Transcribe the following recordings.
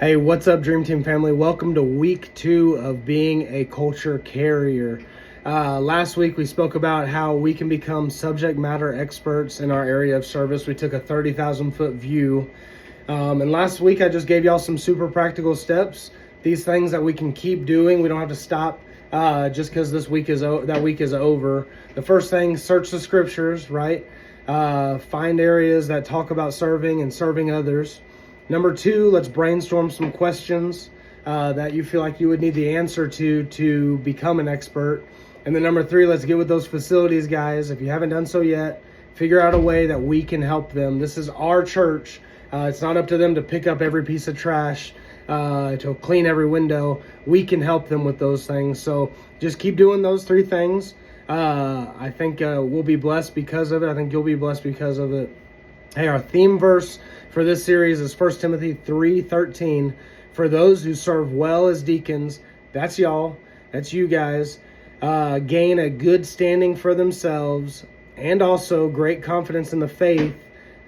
Hey, what's up, Dream Team family? Welcome to week 2 of being a culture carrier. Last week we spoke about how we can become subject matter experts in our area of service. We took a 30,000 foot view. And last week I just gave y'all some super practical steps. These things that we can keep doing. We don't have to stop just because that week is over. The first thing, search the scriptures, right? Find areas that talk about serving and serving others. Number 2, let's brainstorm some questions that you feel like you would need the answer to become an expert. And then number 3, let's get with those facilities guys. If you haven't done so yet, figure out a way that we can help them. This is our church. It's not up to them to pick up every piece of trash, to clean every window. We can help them with those things. So just keep doing those 3 things. I think we'll be blessed because of it. I think you'll be blessed because of it. Hey, our theme verse for this series is 1 Timothy 3:13. For those who serve well as deacons, that's y'all, that's you guys, gain a good standing for themselves and also great confidence in the faith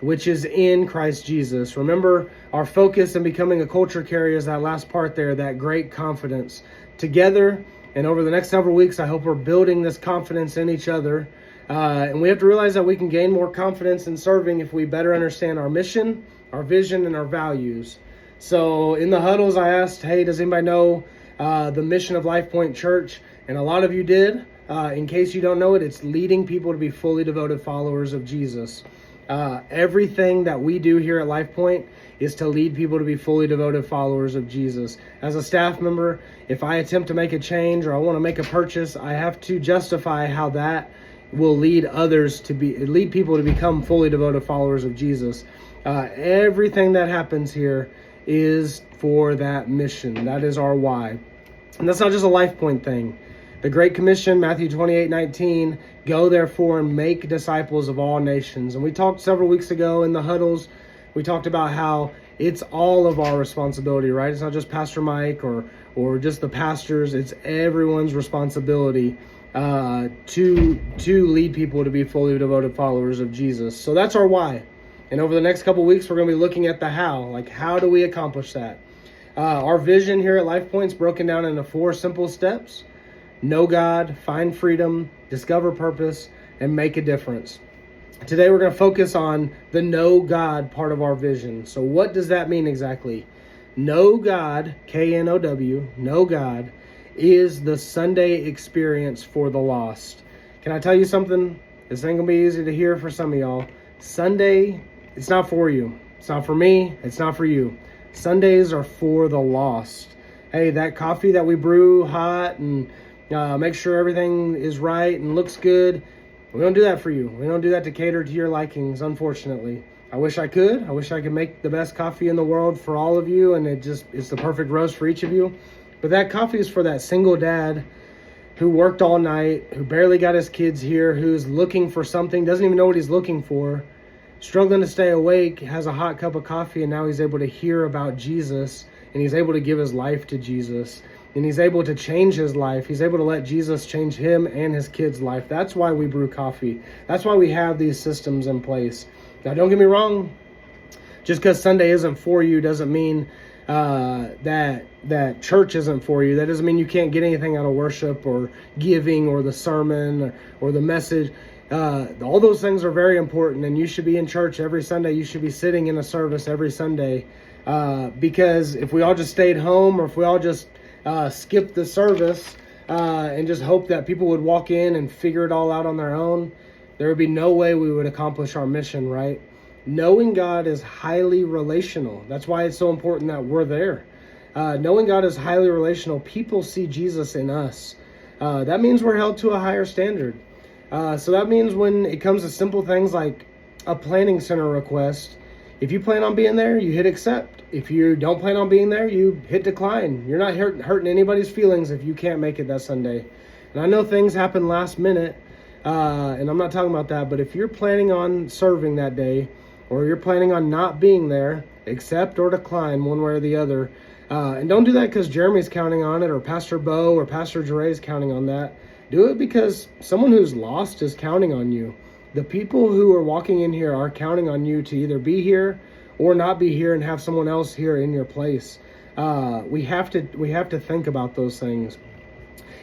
which is in Christ Jesus. Remember, our focus in becoming a culture carrier is that last part there, that great confidence. Together, and over the next several weeks, I hope we're building this confidence in each other. And we have to realize that we can gain more confidence in serving if we better understand our mission, our vision, and our values. So in the huddles, I asked, hey, does anybody know the mission of Life Point Church? And a lot of you did. In case you don't know it, it's leading people to be fully devoted followers of Jesus. Everything that we do here at Life Point is to lead people to be fully devoted followers of Jesus. As a staff member, if I attempt to make a change or I want to make a purchase, I have to justify how that will lead people to become fully devoted followers of Jesus. Everything that happens here is for that mission. That is our why. And that's not just a Life Point thing. The Great Commission, Matthew 28:19, go therefore and make disciples of all nations. And we talked several weeks ago in the huddles, we talked about how it's all of our responsibility, right? It's not just Pastor Mike or just the pastors. It's everyone's responsibility to lead people to be fully devoted followers of Jesus. So that's our why. And over the next couple weeks, we're going to be looking at the how. Like, how do we accomplish that? Our vision here at Life Point is broken down into 4 simple steps. Know God, find freedom, discover purpose, and make a difference. Today, we're going to focus on the know God part of our vision. So what does that mean exactly? Know God, K-N-O-W, know God, is the Sunday experience for the lost. Can I tell you something? This ain't gonna be easy to hear for some of y'all. Sunday, it's not for you. It's not for me. It's not for you. Sundays are for the lost. Hey, that coffee that we brew hot and make sure everything is right and looks good, we don't do that for you. We don't do that to cater to your likings, unfortunately. I wish I could. I wish I could make the best coffee in the world for all of you, and it's the perfect roast for each of you. But that coffee is for that single dad who worked all night, who barely got his kids here, who's looking for something, doesn't even know what he's looking for, struggling to stay awake, has a hot cup of coffee, and now he's able to hear about Jesus, and he's able to give his life to Jesus, and he's able to change his life. He's able to let Jesus change him and his kid's life. That's why we brew coffee. That's why we have these systems in place. Now, don't get me wrong. Just because Sunday isn't for you doesn't mean that church isn't for you. That doesn't mean you can't get anything out of worship or giving or the sermon or the message. All those things are very important, and you should be in church every Sunday. You should be sitting in a service every Sunday, because if we all just stayed home or if we all just skipped the service and just hope that people would walk in and figure it all out on their own, there would be no way we would accomplish our mission, right? Knowing God is highly relational. That's why it's so important that we're there. Knowing God is highly relational. People see Jesus in us. That means we're held to a higher standard. So that means when it comes to simple things like a planning center request, if you plan on being there, you hit accept. If you don't plan on being there, you hit decline. You're not hurting anybody's feelings if you can't make it that Sunday. And I know things happen last minute, and I'm not talking about that, but if you're planning on serving that day, or you're planning on not being there, accept or decline one way or the other. And don't do that because Jeremy's counting on it, or Pastor Bo or Pastor Jeray's counting on that. Do it because someone who's lost is counting on you. The people who are walking in here are counting on you to either be here or not be here and have someone else here in your place. We have to think about those things.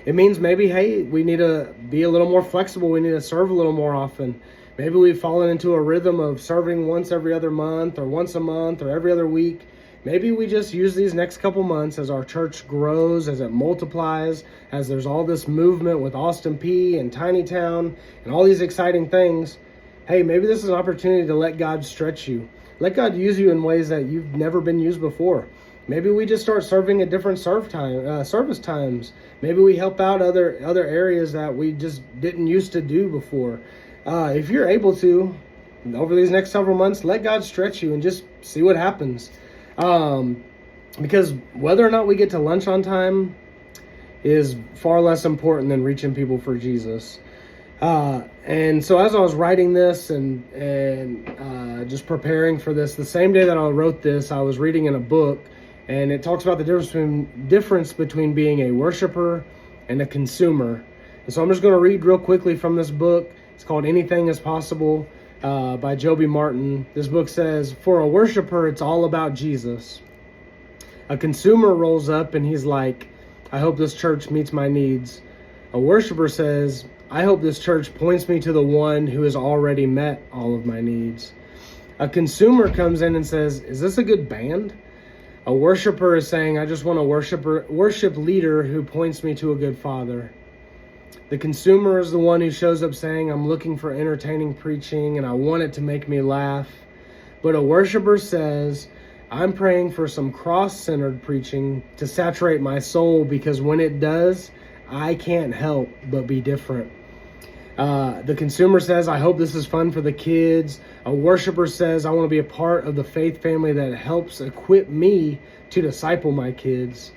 It means maybe, hey, we need to be a little more flexible. We need to serve a little more often. Maybe we've fallen into a rhythm of serving once every other month or once a month or every other week. Maybe we just use these next couple months as our church grows, as it multiplies, as there's all this movement with Austin Peay and Tiny Town and all these exciting things. Hey, maybe this is an opportunity to let God stretch you. Let God use you in ways that you've never been used before. Maybe we just start serving at different service times. Maybe we help out other areas that we just didn't used to do before. If you're able to, over these next several months, let God stretch you and just see what happens. Because whether or not we get to lunch on time is far less important than reaching people for Jesus. And so as I was writing this and just preparing for this, the same day that I wrote this, I was reading in a book, and it talks about the difference between being a worshiper and a consumer. And so I'm just going to read real quickly from this book. It's called Anything is Possible by Joby Martin. This book says, for a worshiper, it's all about Jesus. A consumer rolls up and he's like, I hope this church meets my needs. A worshiper says, I hope this church points me to the one who has already met all of my needs. A consumer comes in and says, is this a good band? A worshiper is saying, I just want a worship leader who points me to a good father. The consumer is the one who shows up saying, I'm looking for entertaining preaching and I want it to make me laugh. But a worshiper says, I'm praying for some cross-centered preaching to saturate my soul, because when it does, I can't help but be different. The consumer says, I hope this is fun for the kids. A worshiper says, I want to be a part of the faith family that helps equip me to disciple my kids.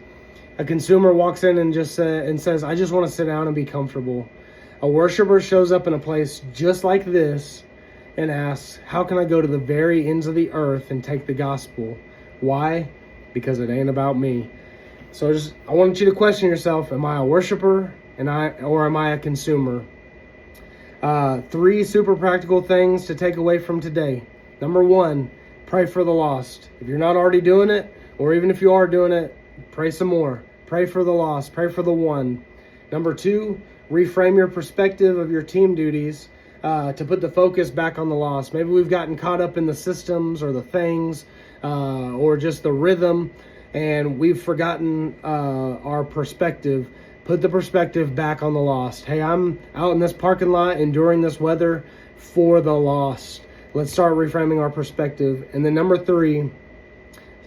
A consumer walks in and says, I just want to sit down and be comfortable. A worshiper shows up in a place just like this and asks, how can I go to the very ends of the earth and take the gospel? Why? Because it ain't about me. So I want you to question yourself, am I a worshiper or am I a consumer? 3 super practical things to take away from today. Number 1, pray for the lost. If you're not already doing it, or even if you are doing it, pray some more. Pray for the lost. Pray for the one. Number 2, reframe your perspective of your team duties to put the focus back on the lost. Maybe we've gotten caught up in the systems or the things or just the rhythm, and we've forgotten our perspective. Put the perspective back on the lost. Hey, I'm out in this parking lot enduring this weather for the lost. Let's start reframing our perspective. And then number 3,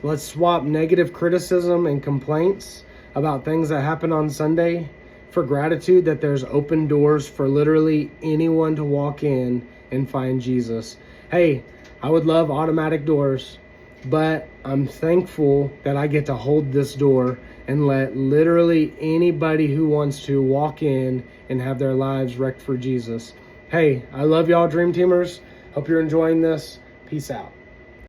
let's swap negative criticism and complaints about things that happen on Sunday for gratitude that there's open doors for literally anyone to walk in and find Jesus. Hey, I would love automatic doors, but I'm thankful that I get to hold this door and let literally anybody who wants to walk in and have their lives wrecked for Jesus. Hey, I love y'all, Dream Teamers. Hope you're enjoying this. Peace out.